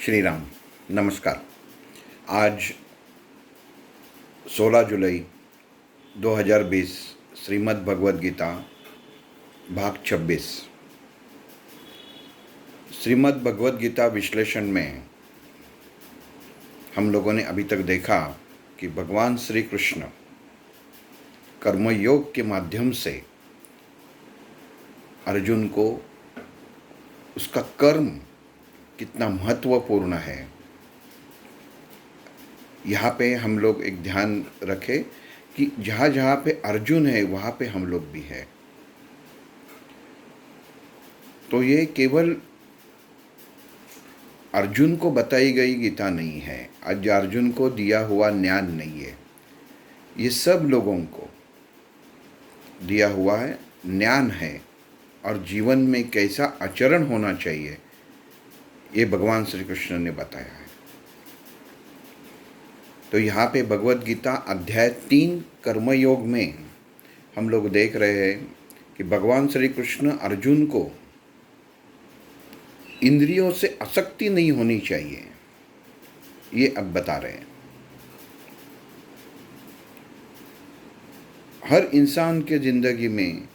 श्री राम। नमस्कार। आज 16 जुलाई 2020 श्रीमद् भगवद गीता भाग 26। श्रीमद् भगवद गीता विश्लेषण में हम लोगों ने अभी तक देखा कि भगवान श्री कृष्ण कर्मयोग के माध्यम से अर्जुन को उसका कर्म कितना महत्वपूर्ण है, यहाँ पे हम लोग एक ध्यान रखें कि जहाँ जहाँ पे अर्जुन है वहाँ पे हम लोग भी है। तो ये केवल अर्जुन को बताई गई गीता नहीं है, आज अर्जुन को दिया हुआ ज्ञान नहीं है, ये सब लोगों को दिया हुआ है ज्ञान है। और जीवन में कैसा आचरण होना चाहिए ये भगवान श्री कृष्ण ने बताया है। तो यहाँ पे भगवद गीता अध्याय 3 कर्मयोग में हम लोग देख रहे हैं कि भगवान श्री कृष्ण अर्जुन को इंद्रियों से आसक्ति नहीं होनी चाहिए, ये अब बता रहे हैं। हर इंसान के ज़िंदगी में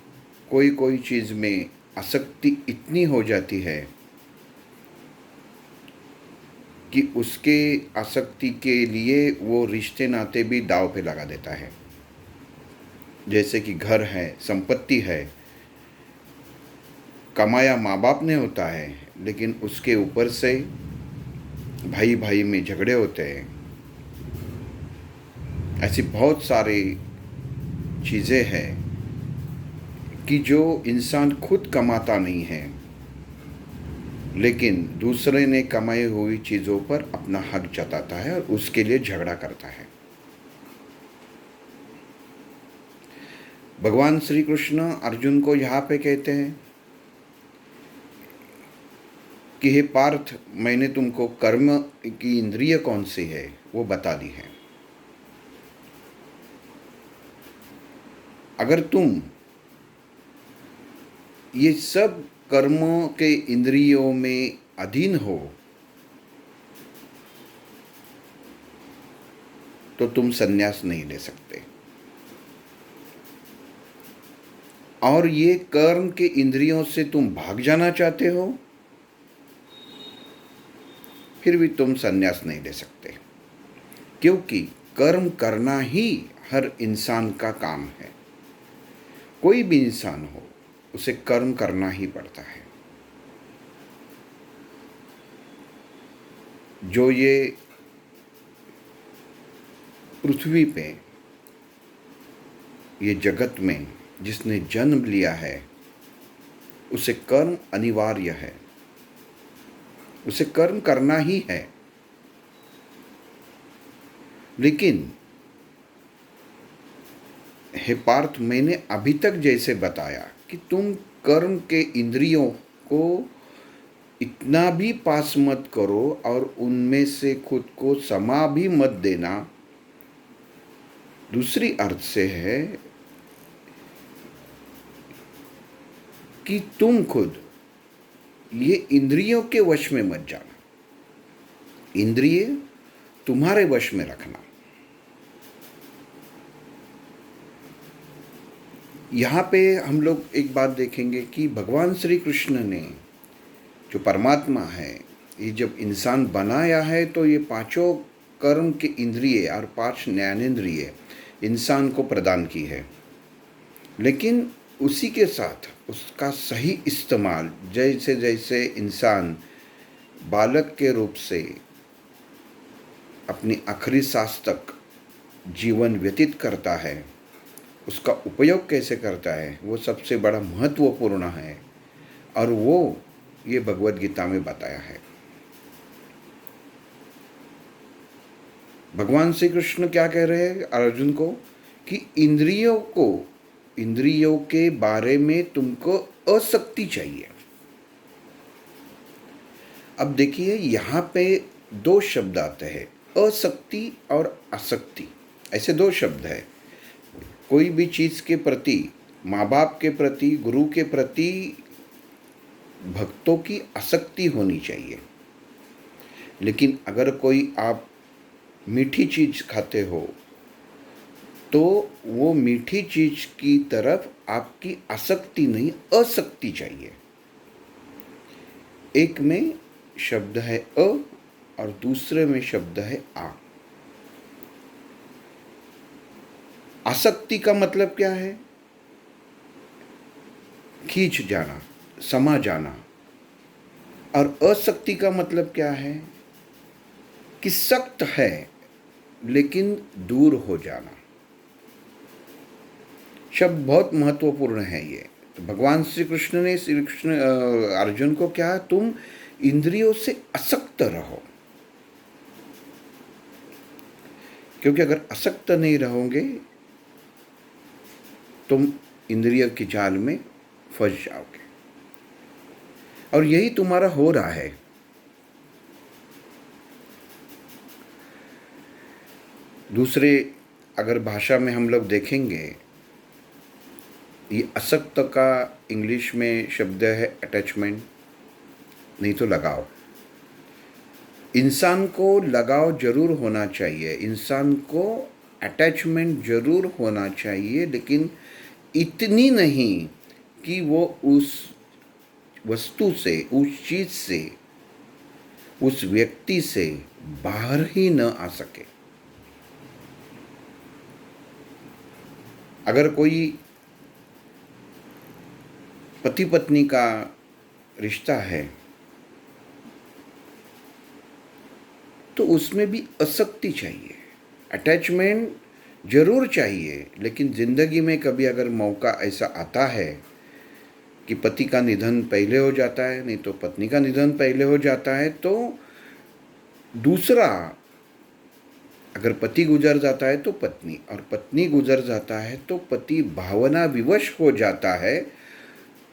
कोई कोई चीज़ में आसक्ति इतनी हो जाती है कि उसके आसक्ति के लिए वो रिश्ते नाते भी दाव पे लगा देता है। जैसे कि घर है, संपत्ति है, कमाया माँ बाप ने होता है, लेकिन उसके ऊपर से भाई भाई में झगड़े होते हैं। ऐसी बहुत सारी चीज़ें हैं कि जो इंसान खुद कमाता नहीं है, लेकिन दूसरे ने कमाई हुई चीज़ों पर अपना हक जताता है और उसके लिए झगड़ा करता है। भगवान श्री कृष्ण अर्जुन को यहाँ पे कहते हैं कि हे पार्थ, मैंने तुमको कर्म की इंद्रिय कौन सी है वो बता दी है। अगर तुम ये सब कर्मों के इंद्रियों में अधीन हो तो तुम संन्यास नहीं ले सकते। और ये कर्म के इंद्रियों से तुम भाग जाना चाहते हो, फिर भी तुम संन्यास नहीं ले सकते, क्योंकि कर्म करना ही हर इंसान का काम है। कोई भी इंसान हो, उसे कर्म करना ही पड़ता है। जो ये पृथ्वी पे, ये जगत में जिसने जन्म लिया है, उसे कर्म अनिवार्य है, उसे कर्म करना ही है। लेकिन हे पार्थ, मैंने अभी तक जैसे बताया कि तुम कर्म के इंद्रियों को इतना भी पास मत करो और उनमें से खुद को समा भी मत देना। दूसरी अर्थ से है कि तुम खुद ये इंद्रियों के वश में मत जाना, इंद्रिय तुम्हारे वश में रखना। यहाँ पे हम लोग एक बात देखेंगे कि भगवान श्री कृष्ण ने, जो परमात्मा है, ये जब इंसान बनाया है तो ये पांचों कर्म के इंद्रिय और 5 ज्ञानेंद्रिय इंसान को प्रदान की है। लेकिन उसी के साथ उसका सही इस्तेमाल, जैसे जैसे इंसान बालक के रूप से अपनी आखिरी सांस तक जीवन व्यतीत करता है, उसका उपयोग कैसे करता है, वो सबसे बड़ा महत्वपूर्ण है। और वो ये भगवद गीता में बताया है। भगवान श्री कृष्ण क्या कह रहे हैं अर्जुन को कि इंद्रियों के बारे में तुमको आसक्ति चाहिए। अब देखिए, यहाँ पे 2 शब्द आते हैं, आसक्ति और आसक्ति, ऐसे 2 शब्द है। कोई भी चीज़ के प्रति, माँ बाप के प्रति, गुरु के प्रति भक्तों की आसक्ति होनी चाहिए। लेकिन अगर कोई आप मीठी चीज़ खाते हो तो वो मीठी चीज़ की तरफ आपकी आसक्ति नहीं, असक्ति चाहिए। एक में शब्द है अ और दूसरे में शब्द है आ। आसक्ति का मतलब क्या है? खींच जाना, समा जाना। और असक्ति का मतलब क्या है? कि सख्त है लेकिन दूर हो जाना। शब्द बहुत महत्वपूर्ण है ये। तो भगवान श्री कृष्ण ने अर्जुन को क्या, तुम इंद्रियों से असक्त रहो। क्योंकि अगर असक्त नहीं रहोगे तुम इंद्रिय के जाल में फंस जाओगे, और यही तुम्हारा हो रहा है। दूसरे अगर भाषा में हम लोग देखेंगे, ये असक्त का इंग्लिश में शब्द है अटैचमेंट, नहीं तो लगाव। इंसान को लगाव जरूर होना चाहिए, इंसान को अटैचमेंट जरूर होना चाहिए, लेकिन इतनी नहीं कि वो उस वस्तु से, उस चीज़ से, उस व्यक्ति से बाहर ही न आ सके। अगर कोई पति पत्नी का रिश्ता है तो उसमें भी आसक्ति चाहिए, अटैचमेंट जरूर चाहिए। लेकिन ज़िंदगी में कभी अगर मौका ऐसा आता है कि पति का निधन पहले हो जाता है, नहीं तो पत्नी का निधन पहले हो जाता है, तो दूसरा, अगर पति गुजर जाता है तो पत्नी, और पत्नी गुजर जाता है तो पति भावना विवश हो जाता है,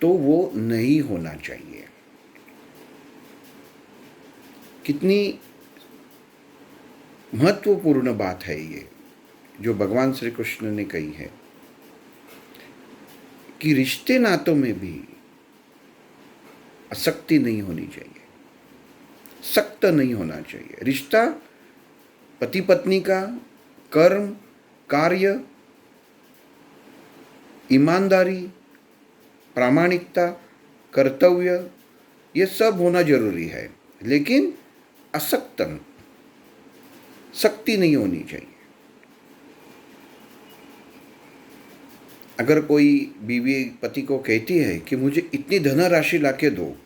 तो वो नहीं होना चाहिए। कितनी महत्वपूर्ण बात है ये जो भगवान श्री कृष्ण ने कही है कि रिश्ते नातों में भी आसक्ति नहीं होनी चाहिए, सख्त नहीं होना चाहिए। रिश्ता पति पत्नी का कर्म, कार्य, ईमानदारी, प्रामाणिकता, कर्तव्य, ये सब होना जरूरी है, लेकिन असक्त, सख्ती नहीं होनी चाहिए। अगर कोई बीवी पति को कहती है कि मुझे इतनी धनराशि लाके दो,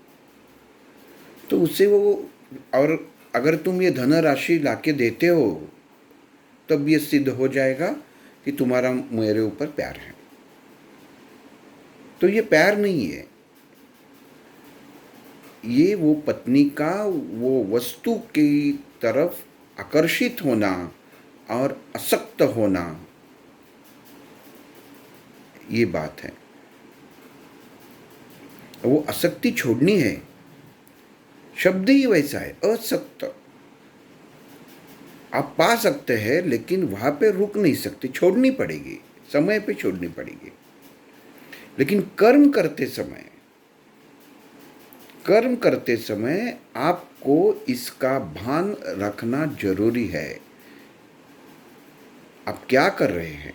तो उससे वो, और अगर तुम ये धनराशि लाके देते हो तब ये सिद्ध हो जाएगा कि तुम्हारा मेरे ऊपर प्यार है। तो ये प्यार नहीं है, ये वो पत्नी का वो वस्तु की तरफ आकर्षित होना और असक्त होना, ये बात है। वो आसक्ति छोड़नी है, शब्द ही वैसा है, असक्त। आप पा सकते हैं लेकिन वहां पे रुक नहीं सकते, छोड़नी पड़ेगी, समय पे छोड़नी पड़ेगी। लेकिन कर्म करते समय आपको इसका भान रखना जरूरी है। आप क्या कर रहे हैं?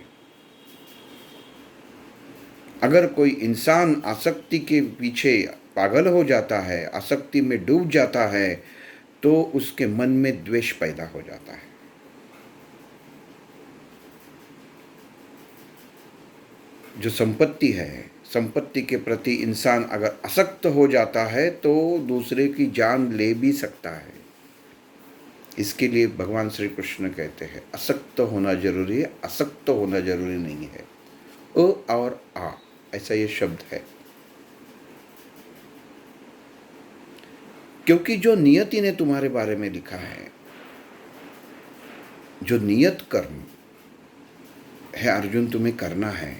अगर कोई इंसान आसक्ति के पीछे पागल हो जाता है, आसक्ति में डूब जाता है, तो उसके मन में द्वेष पैदा हो जाता है। जो संपत्ति है, संपत्ति के प्रति इंसान अगर आसक्त हो जाता है तो दूसरे की जान ले भी सकता है। इसके लिए भगवान श्री कृष्ण कहते हैं आसक्त होना जरूरी है, आसक्त होना जरूरी नहीं है। अ और आ, ऐसा ये शब्द है। क्योंकि जो नियति ने तुम्हारे बारे में लिखा है, जो नियत कर्म है अर्जुन तुम्हें करना है,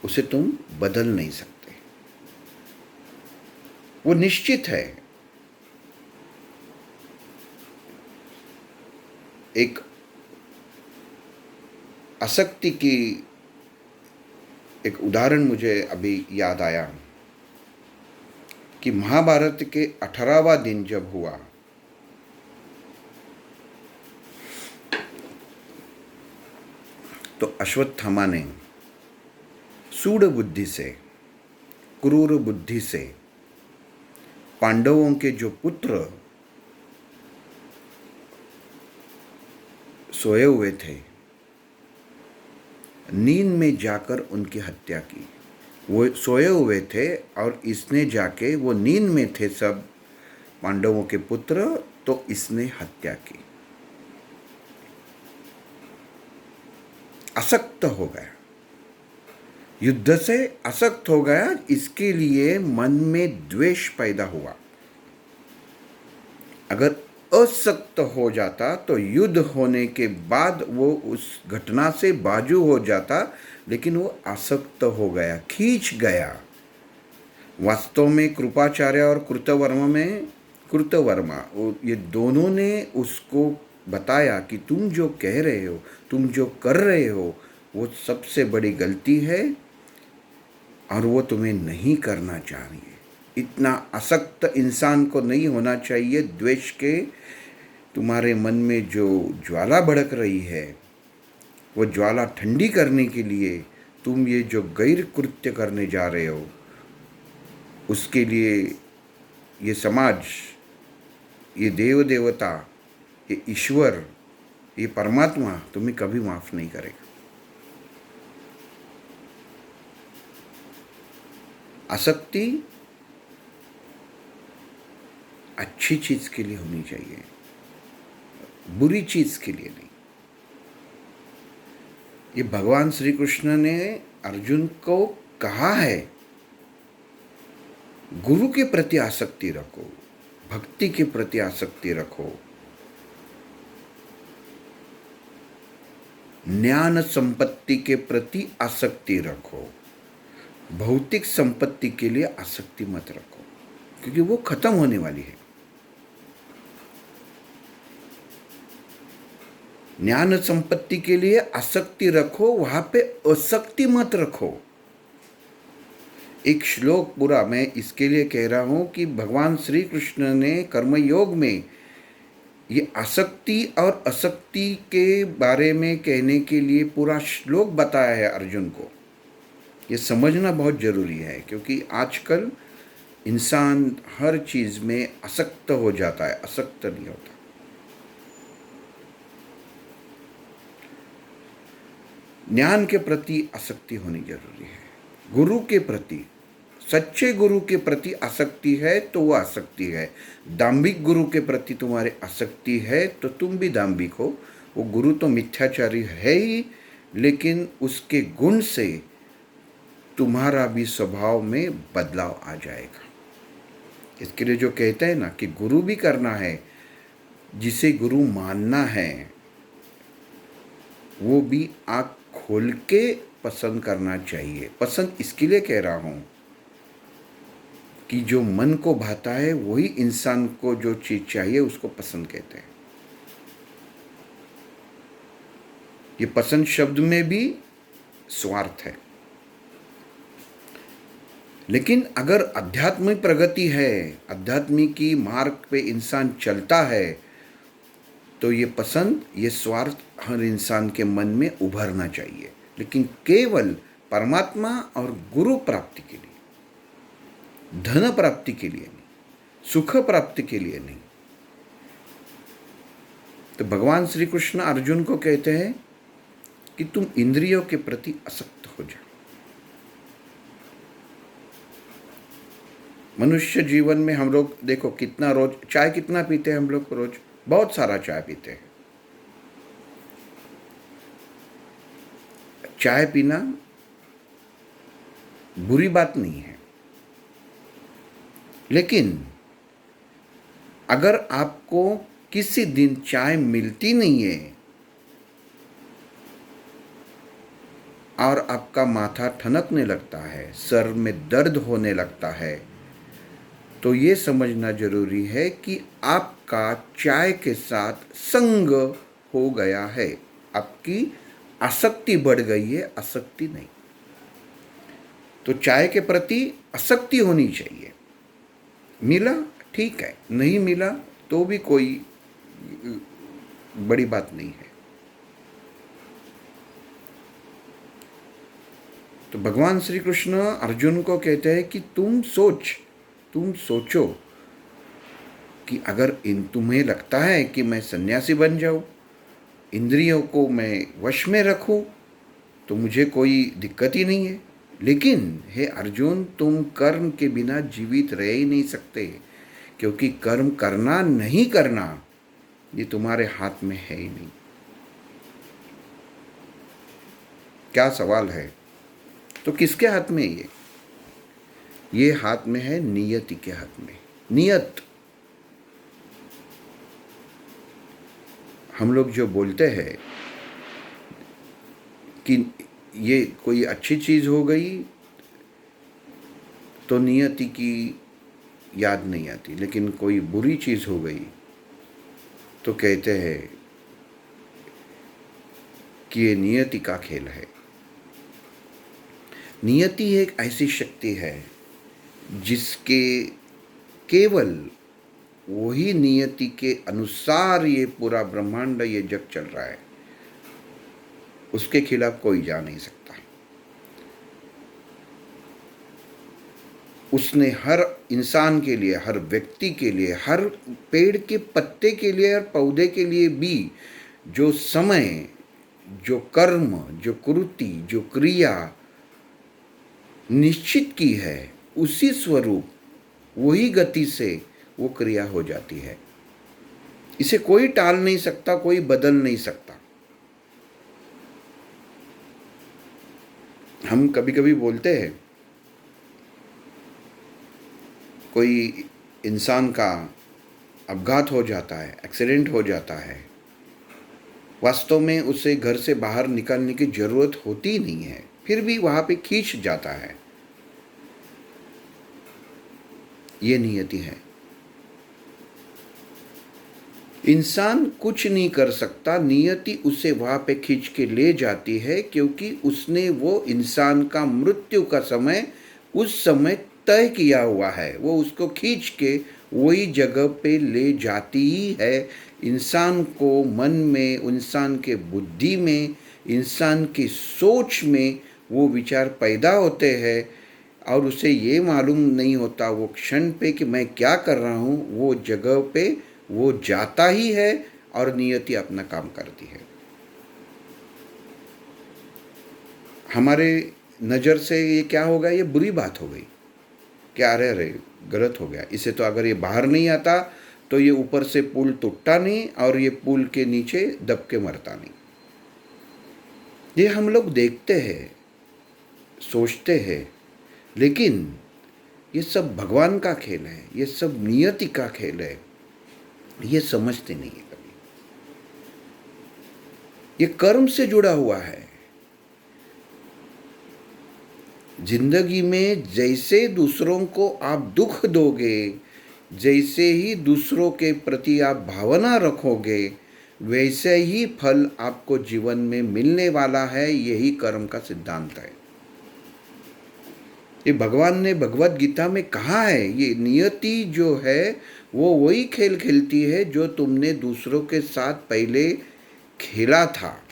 उसे तुम बदल नहीं सकते, वो निश्चित है। एक आसक्ति की एक उदाहरण मुझे अभी याद आया। कि महाभारत के 18वां दिन जब हुआ तो अश्वत्थामा ने सूढ़ बुद्धि से, क्रूर बुद्धि से पांडवों के जो पुत्र सोए हुए थे, नींद में जाकर उनकी हत्या की। वो सोए हुए थे और इसने जाके, वो नींद में थे सब पांडवों के पुत्र, तो इसने हत्या की। आसक्त हो गया, युद्ध से आसक्त हो गया। इसके लिए मन में द्वेष पैदा हुआ। अगर असक्त हो जाता तो युद्ध होने के बाद वो उस घटना से बाजू हो जाता, लेकिन वो आसक्त हो गया, खींच गया। वास्तव में कृपाचार्य और कृतवर्मा ये दोनों ने उसको बताया कि तुम जो कह रहे हो, तुम जो कर रहे हो, वो सबसे बड़ी गलती है और वो तुम्हें नहीं करना चाहिए। इतना आसक्त इंसान को नहीं होना चाहिए। द्वेष के तुम्हारे मन में जो ज्वाला भड़क रही है, वो ज्वाला ठंडी करने के लिए तुम ये जो गैर कृत्य करने जा रहे हो, उसके लिए ये समाज, ये देव देवता, ये ईश्वर, ये परमात्मा तुम्हें कभी माफ़ नहीं करेगा। आसक्ति अच्छी चीज़ के लिए होनी चाहिए, बुरी चीज़ के लिए नहीं। ये भगवान श्री कृष्ण ने अर्जुन को कहा है, गुरु के प्रति आसक्ति रखो, भक्ति के प्रति आसक्ति रखो, ज्ञान संपत्ति के प्रति आसक्ति रखो, भौतिक संपत्ति के लिए आसक्ति मत रखो, क्योंकि वो खत्म होने वाली है। ज्ञान संपत्ति के लिए आसक्ति रखो, वहां पे आसक्ति मत रखो। एक श्लोक पूरा मैं इसके लिए कह रहा हूं कि भगवान श्री कृष्ण ने कर्मयोग में ये आसक्ति और असक्ति के बारे में कहने के लिए पूरा श्लोक बताया है अर्जुन को। ये समझना बहुत जरूरी है, क्योंकि आजकल इंसान हर चीज में आसक्त हो जाता है, आसक्त नहीं होता। ज्ञान के प्रति आसक्ति होनी जरूरी है। गुरु के प्रति, सच्चे गुरु के प्रति आसक्ति है तो वो आसक्ति है। दाम्भिक गुरु के प्रति तुम्हारे आसक्ति है तो तुम भी दाम्भिक हो। वो गुरु तो मिथ्याचारी है ही, लेकिन उसके गुण से तुम्हारा भी स्वभाव में बदलाव आ जाएगा। इसके लिए जो कहते हैं ना कि गुरु भी करना है, जिसे गुरु मानना है वो भी आँख खोल के पसंद करना चाहिए। पसंद इसके लिए कह रहा हूँ कि जो मन को भाता है वही इंसान को जो चीज़ चाहिए उसको पसंद कहते हैं। ये पसंद शब्द में भी स्वार्थ है। लेकिन अगर आध्यात्मिक प्रगति है, आध्यात्मिक की मार्ग पे इंसान चलता है, तो ये पसंद, ये स्वार्थ हर इंसान के मन में उभरना चाहिए, लेकिन केवल परमात्मा और गुरु प्राप्ति के लिए, धन प्राप्ति के लिए नहीं, सुख प्राप्ति के लिए नहीं। तो भगवान श्री कृष्ण अर्जुन को कहते हैं कि तुम इंद्रियों के प्रति आसक्त हो जाओ। मनुष्य जीवन में हम लोग देखो कितना रोज चाय कितना पीते हैं हम लोग, रोज बहुत सारा चाय पीते हैं। चाय पीना बुरी बात नहीं है, लेकिन अगर आपको किसी दिन चाय मिलती नहीं है और आपका माथा ठनकने लगता है, सर में दर्द होने लगता है, तो ये समझना जरूरी है कि आपका चाय के साथ संग हो गया है, आपकी आसक्ति बढ़ गई है, आसक्ति नहीं। तो चाय के प्रति आसक्ति होनी चाहिए। मिला ठीक है, नहीं मिला तो भी कोई बड़ी बात नहीं है। तो भगवान श्री कृष्ण अर्जुन को कहते हैं कि तुम सोचो कि अगर इन तुम्हें लगता है कि मैं सन्यासी बन जाऊं, इंद्रियों को मैं वश में रखूं, तो मुझे कोई दिक्कत ही नहीं है। लेकिन हे अर्जुन, तुम कर्म के बिना जीवित रह ही नहीं सकते, क्योंकि कर्म करना नहीं करना ये तुम्हारे हाथ में है ही नहीं। क्या सवाल है? तो किसके हाथ में है ये हाथ में है नियति के हाथ में। नियत, हम लोग जो बोलते हैं कि ये कोई अच्छी चीज़ हो गई तो नियति की याद नहीं आती, लेकिन कोई बुरी चीज़ हो गई तो कहते हैं कि ये नियति का खेल है। नियति एक ऐसी शक्ति है जिसके केवल वही नियति के अनुसार ये पूरा ब्रह्मांड, ये जग चल रहा है, उसके खिलाफ कोई जा नहीं सकता। उसने हर इंसान के लिए, हर व्यक्ति के लिए, हर पेड़ के पत्ते के लिए और पौधे के लिए भी जो समय, जो कर्म, जो कृति, जो क्रिया निश्चित की है, उसी स्वरूप, वही गति से वो क्रिया हो जाती है। इसे कोई टाल नहीं सकता, कोई बदल नहीं सकता। हम कभी कभी बोलते हैं कोई इंसान का अपघात हो जाता है, एक्सीडेंट हो जाता है, वास्तव में उसे घर से बाहर निकालने की जरूरत होती नहीं है, फिर भी वहां पे खींच जाता है। ये नियति है। इंसान कुछ नहीं कर सकता, नियति उसे वहां पे खींच के ले जाती है, क्योंकि उसने वो इंसान का मृत्यु का समय उस समय तय किया हुआ है। वो उसको खींच के वही जगह पे ले जाती ही है। इंसान को मन में, इंसान के बुद्धि में, इंसान की सोच में वो विचार पैदा होते हैं और उसे ये मालूम नहीं होता वो क्षण पे कि मैं क्या कर रहा हूँ। वो जगह पे वो जाता ही है और नियति अपना काम करती है। हमारे नज़र से ये क्या हो गया, ये बुरी बात हो गई, क्या अरे अरे गलत हो गया, इसे तो अगर ये बाहर नहीं आता तो ये ऊपर से पुल टूटता नहीं और ये पुल के नीचे दब के मरता नहीं। ये हम लोग देखते हैं, सोचते हैं, लेकिन ये सब भगवान का खेल है, ये सब नियति का खेल है, ये समझते नहीं है कभी। ये कर्म से जुड़ा हुआ है। जिंदगी में जैसे दूसरों को आप दुख दोगे, जैसे ही दूसरों के प्रति आप भावना रखोगे, वैसे ही फल आपको जीवन में मिलने वाला है। यही कर्म का सिद्धांत है। ये भगवान ने भगवत गीता में कहा है। ये नियति जो है वो वही खेल खेलती है जो तुमने दूसरों के साथ पहले खेला था,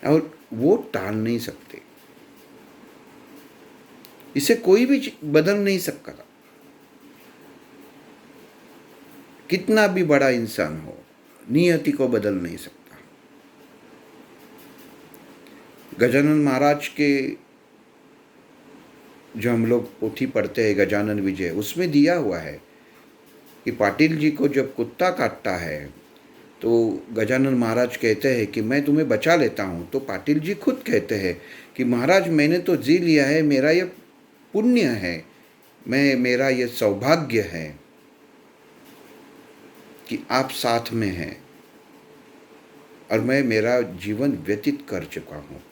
और वो टाल नहीं सकते। इसे कोई भी बदल नहीं सकता। कितना भी बड़ा इंसान हो, नियति को बदल नहीं सकता। गजानन महाराज के जो हम लोग पोथी पढ़ते हैं, गजानन विजय, उसमें दिया हुआ है कि पाटिल जी को जब कुत्ता काटता है तो गजानन महाराज कहते हैं कि मैं तुम्हें बचा लेता हूँ। तो पाटिल जी खुद कहते हैं कि महाराज मैंने तो जी लिया है, मेरा ये पुण्य है, मेरा ये सौभाग्य है कि आप साथ में हैं और मैं मेरा जीवन व्यतीत कर चुका हूँ।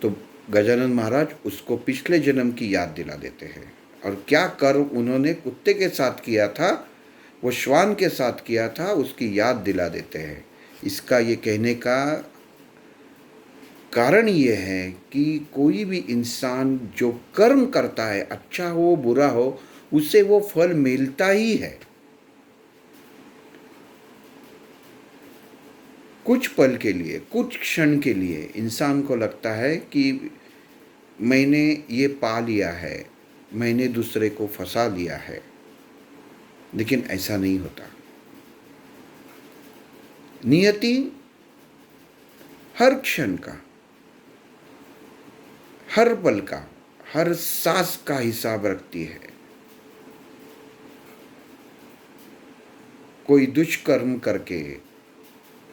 तो गजानन महाराज उसको पिछले जन्म की याद दिला देते हैं, और क्या कर्म उन्होंने कुत्ते के साथ किया था, वो श्वान के साथ किया था, उसकी याद दिला देते हैं। इसका ये कहने का कारण ये है कि कोई भी इंसान जो कर्म करता है, अच्छा हो बुरा हो, उसे वो फल मिलता ही है। कुछ पल के लिए, कुछ क्षण के लिए इंसान को लगता है कि मैंने ये पा लिया है, मैंने दूसरे को फंसा लिया है, लेकिन ऐसा नहीं होता। नियति हर क्षण का, हर पल का, हर सांस का हिसाब रखती है। कोई दुष्कर्म करके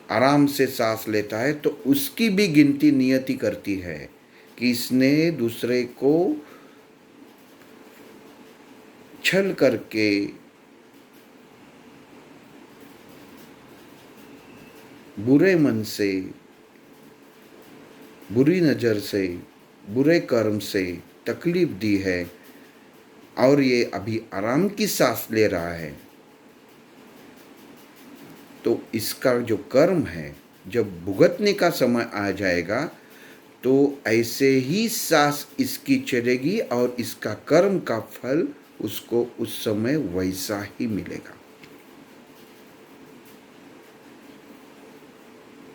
आराम से सांस लेता है तो उसकी भी गिनती नियति करती है कि इसने दूसरे को छल करके बुरे मन से, बुरी नज़र से, बुरे कर्म से तकलीफ दी है और ये अभी आराम की सांस ले रहा है। तो इसका जो कर्म है, जब भुगतने का समय आ जाएगा तो ऐसे ही सांस इसकी चलेगी और इसका कर्म का फल उसको उस समय वैसा ही मिलेगा।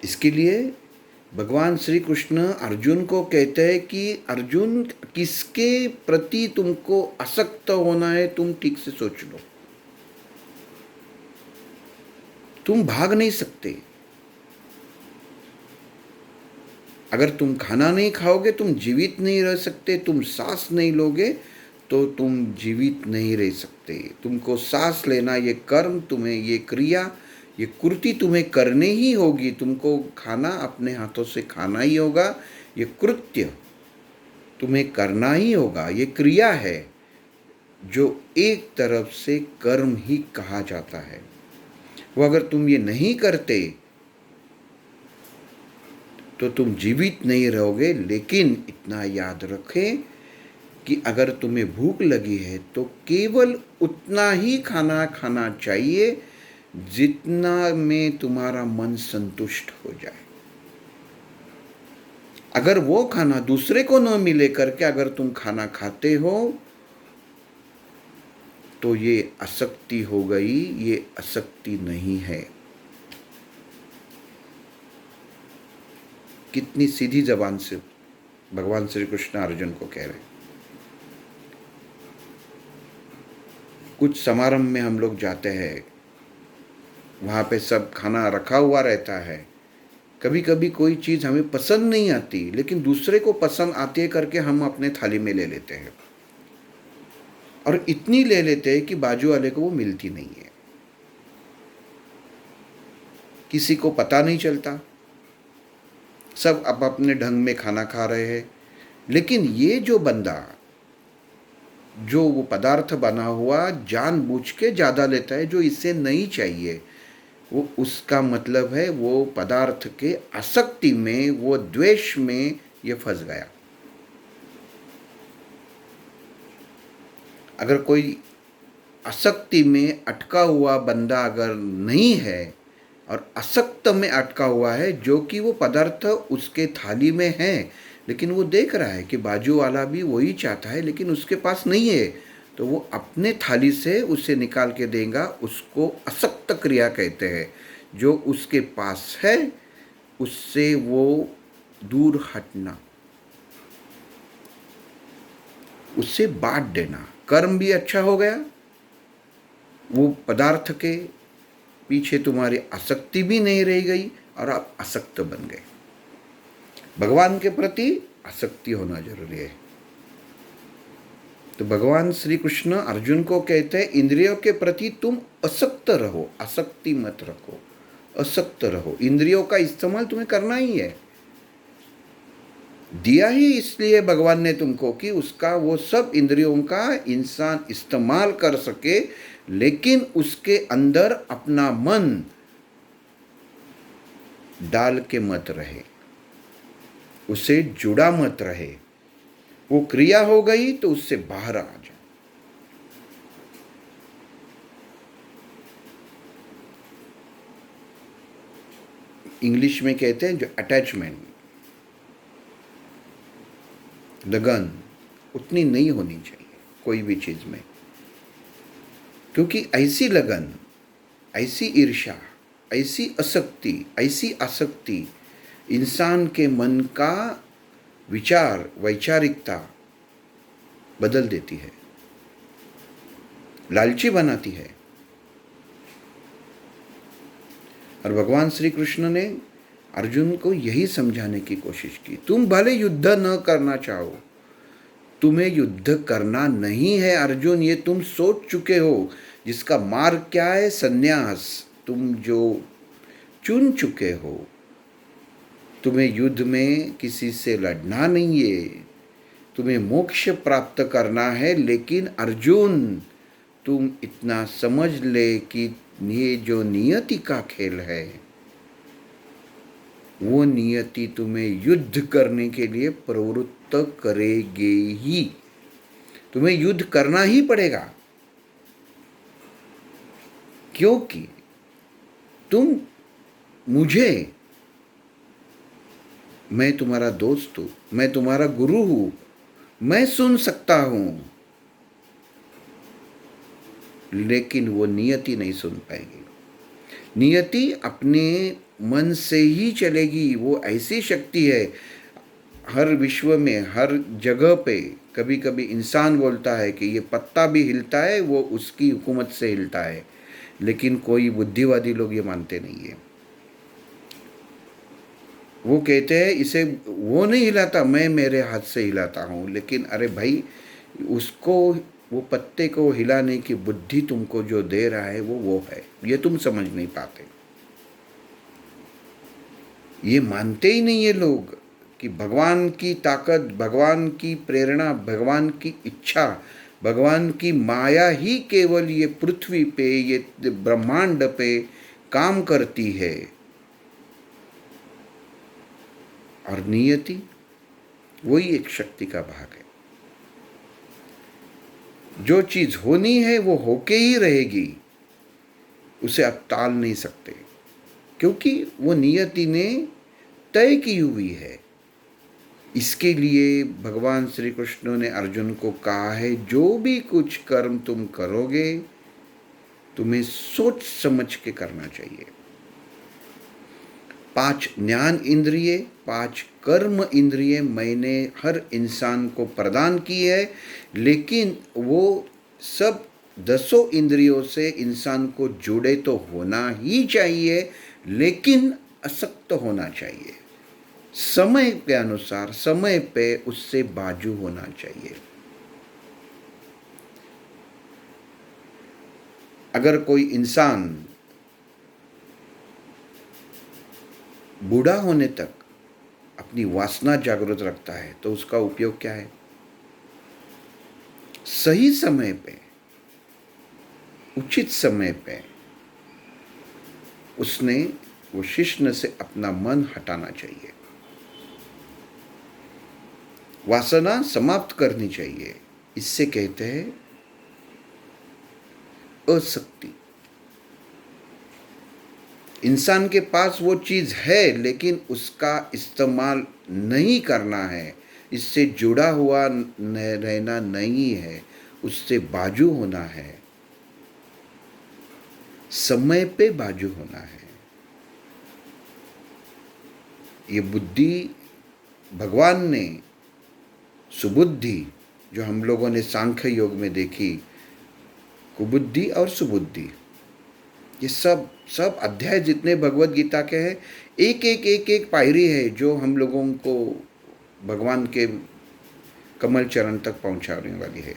इसके लिए भगवान श्री कृष्ण अर्जुन को कहते हैं कि अर्जुन, किसके प्रति तुमको आसक्त होना है, तुम ठीक से सोच लो। तुम भाग नहीं सकते। अगर तुम खाना नहीं खाओगे तुम जीवित नहीं रह सकते, तुम सांस नहीं लोगे तो तुम जीवित नहीं रह सकते। तुमको सांस लेना, ये कर्म, तुम्हें ये क्रिया, ये कृति तुम्हें करनी ही होगी। तुमको खाना अपने हाथों से खाना ही होगा, ये कृत्य तुम्हें करना ही होगा। ये क्रिया है जो एक तरफ से कर्म ही कहा जाता है। वो अगर तुम ये नहीं करते तो तुम जीवित नहीं रहोगे। लेकिन इतना याद रखें कि अगर तुम्हें भूख लगी है तो केवल उतना ही खाना खाना चाहिए जितना में तुम्हारा मन संतुष्ट हो जाए। अगर वो खाना दूसरे को न मिले करके अगर तुम खाना खाते हो तो ये आसक्ति हो गई, ये आसक्ति नहीं है। कितनी सीधी जबान से भगवान श्री कृष्ण अर्जुन को कह रहे हैं। कुछ समारंभ में हम लोग जाते हैं, वहाँ पे सब खाना रखा हुआ रहता है। कभी कभी कोई चीज़ हमें पसंद नहीं आती लेकिन दूसरे को पसंद आती है करके हम अपने थाली में ले लेते हैं और इतनी ले लेते हैं कि बाजू वाले को वो मिलती नहीं है। किसी को पता नहीं चलता, सब अब अपने ढंग में खाना खा रहे हैं। लेकिन ये जो बंदा, जो वो पदार्थ बना हुआ जानबूझ के ज़्यादा लेता है जो इसे नहीं चाहिए, वो उसका मतलब है वो पदार्थ के आसक्ति में, वो द्वेष में ये फंस गया। अगर कोई आसक्ति में अटका हुआ बंदा अगर नहीं है और आसक्त में अटका हुआ है, जो कि वो पदार्थ उसके थाली में है लेकिन वो देख रहा है कि बाजू वाला भी वही चाहता है लेकिन उसके पास नहीं है, तो वो अपने थाली से उसे निकाल के देगा। उसको आसक्त क्रिया कहते हैं। जो उसके पास है उससे वो दूर हटना, उससे बांट देना। कर्म भी अच्छा हो गया, वो पदार्थ के पीछे तुम्हारी आसक्ति भी नहीं रह गई और आप आसक्त बन गए। भगवान के प्रति आसक्ति होना जरूरी है। तो भगवान श्री कृष्ण अर्जुन को कहते हैं, इंद्रियों के प्रति तुम आसक्त रहो, आसक्ति मत रखो, आसक्त रहो। इंद्रियों का इस्तेमाल तुम्हें करना ही है। दिया ही इसलिए भगवान ने तुमको कि उसका वो सब इंद्रियों का इंसान इस्तेमाल कर सके, लेकिन उसके अंदर अपना मन डाल के मत रहे, उसे जुड़ा मत रहे। वो क्रिया हो गई तो उससे बाहर आ जाओ। इंग्लिश में कहते हैं जो अटैचमेंट, लगन उतनी नहीं होनी चाहिए कोई भी चीज़ में, क्योंकि ऐसी लगन, ऐसी ईर्ष्या, ऐसी ऐसी आसक्ति इंसान के मन का विचार, वैचारिकता बदल देती है, लालची बनाती है। और भगवान श्री कृष्ण ने अर्जुन को यही समझाने की कोशिश की, तुम भले युद्ध न करना चाहो, तुम्हें युद्ध करना नहीं है अर्जुन, ये तुम सोच चुके हो। जिसका मार्ग क्या है? संन्यास। तुम जो चुन चुके हो, तुम्हें युद्ध में किसी से लड़ना नहीं है, तुम्हें मोक्ष प्राप्त करना है। लेकिन अर्जुन, तुम इतना समझ ले कि ये जो नियति का खेल है, वो नियति तुम्हें युद्ध करने के लिए प्रवृत्त करेगी ही। तुम्हें युद्ध करना ही पड़ेगा, क्योंकि तुम मुझे, मैं तुम्हारा दोस्त हूं, मैं तुम्हारा गुरु हूं, मैं सुन सकता हूं, लेकिन वो नियति नहीं सुन पाएगी। नियति अपने मन से ही चलेगी। वो ऐसी शक्ति है, हर विश्व में, हर जगह पे कभी कभी इंसान बोलता है कि ये पत्ता भी हिलता है, वो उसकी हुकूमत से हिलता है, लेकिन कोई बुद्धिवादी लोग ये मानते नहीं है। वो कहते हैं इसे वो नहीं हिलाता, मैं मेरे हाथ से हिलाता हूँ। लेकिन अरे भाई, उसको, वो पत्ते को हिलाने की बुद्धि तुमको जो दे रहा है वो है, ये तुम समझ नहीं पाते। ये मानते ही नहीं है लोग कि भगवान की ताकत, भगवान की प्रेरणा, भगवान की इच्छा, भगवान की माया ही केवल ये पृथ्वी पे, ये ब्रह्मांड पे काम करती है। और नियति वही एक शक्ति का भाग है। जो चीज होनी है वो होके ही रहेगी, उसे आप टाल नहीं सकते, क्योंकि वो नियति ने तय की हुई है। इसके लिए भगवान श्री कृष्ण ने अर्जुन को कहा है, जो भी कुछ कर्म तुम करोगे, तुम्हें सोच समझ के करना चाहिए। 5 ज्ञान इंद्रिय, 5 कर्म इंद्रिय मैंने हर इंसान को प्रदान की है, लेकिन वो सब 10 इंद्रियों से इंसान को जुड़े तो होना ही चाहिए, लेकिन असक्त होना चाहिए। समय के अनुसार, समय पे उससे बाजू होना चाहिए। अगर कोई इंसान बूढ़ा होने तक अपनी वासना जागृत रखता है, तो उसका उपयोग क्या है? सही समय पे, उचित समय पे उसने वो शिष्ण से अपना मन हटाना चाहिए, वासना समाप्त करनी चाहिए। इससे कहते हैं असक्ति। इंसान के पास वो चीज़ है, लेकिन उसका इस्तेमाल नहीं करना है, इससे जुड़ा हुआ रहना नहीं है, उससे बाजू होना है, समय पे बाजू होना है। ये बुद्धि भगवान ने, सुबुद्धि जो हम लोगों ने सांख्य योग में देखी, कुबुद्धि और सुबुद्धि, ये सब अध्याय जितने भगवत गीता के हैं, एक पायरी है जो हम लोगों को भगवान के कमल चरण तक पहुंचाने वाली है।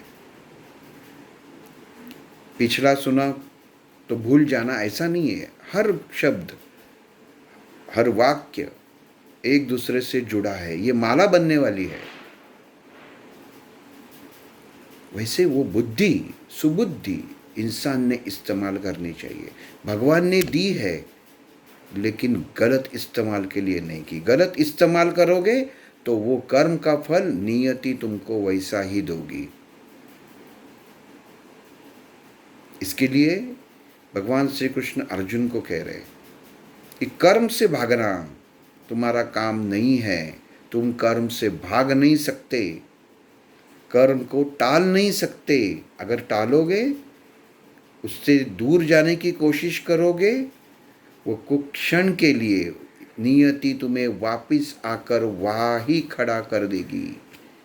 पिछला सुना तो भूल जाना ऐसा नहीं है। हर शब्द, हर वाक्य एक दूसरे से जुड़ा है, ये माला बनने वाली है। वैसे वो बुद्धि, सुबुद्धि इंसान ने इस्तेमाल करनी चाहिए। भगवान ने दी है, लेकिन गलत इस्तेमाल के लिए नहीं की। गलत इस्तेमाल करोगे तो वो कर्म का फल नियति तुमको वैसा ही दोगी। इसके लिए भगवान श्री कृष्ण अर्जुन को कह रहे कि कर्म से भागना तुम्हारा काम नहीं है, तुम कर्म से भाग नहीं सकते। कर्म को टाल नहीं सकते। अगर टालोगे, उससे दूर जाने की कोशिश करोगे, वो कुछ क्षण के लिए नियति तुम्हें वापिस आकर वहाँ ही खड़ा कर देगी।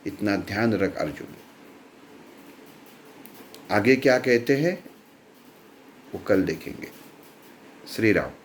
इतना ध्यान रख अर्जुन। आगे क्या कहते हैं वो कल देखेंगे। श्री राम।